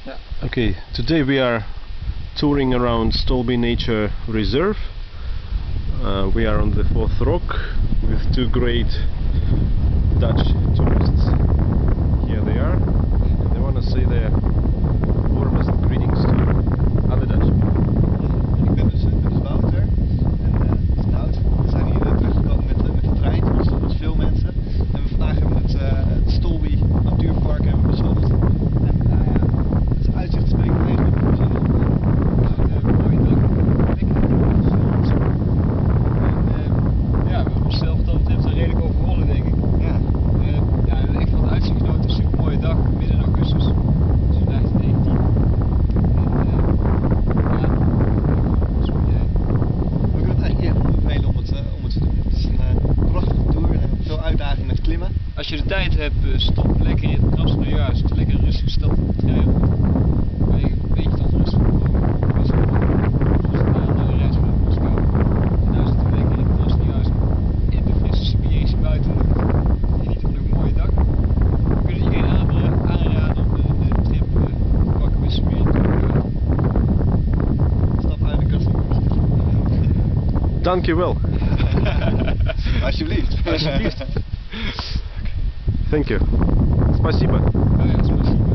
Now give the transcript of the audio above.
Yeah. Okay, today we are touring around Stolby Nature Reserve. We are on the 4th rock with two great Dutch tourists. Here they are. And they want to say their warmest greetings to other Dutch people. Ik ben dus Wouter en Snout. We zijn hier teruggekomen met de trein, zoals veel mensen. En vandaag hebben we het Stolby natuurpark bezocht. En het uitzicht spreekt eigenlijk voor zich. Mooie dak, lekker ja, we hebben onszelf wat dat betreft redelijk overrollen, denk ik. Ja, we hebben echt van het uitzicht genoten. Een super mooie dag, midden augustus. Dus vandaag is het 19. We kunnen het eigenlijk niet aanbevelen om het te doen. Het is een prachtige tour en veel uitdaging met klimmen. Als je de tijd hebt, stop lekker in het terras naar juist. Lekker een rustige stad op de trein rond. Waar je een beetje tot rust kan komen. Dus na een lange reis vanuit Moskou. En nu zitten we lekker in het terras naar juist. In de frisse Siberische buitenlucht. Genieten van een mooie dag. We kunnen iedereen aanraden om de trip te pakken met Siberië. Stap uit de kast. Dankjewel. Alsjeblieft. Thank you. Спасибо. Ja, spasibo.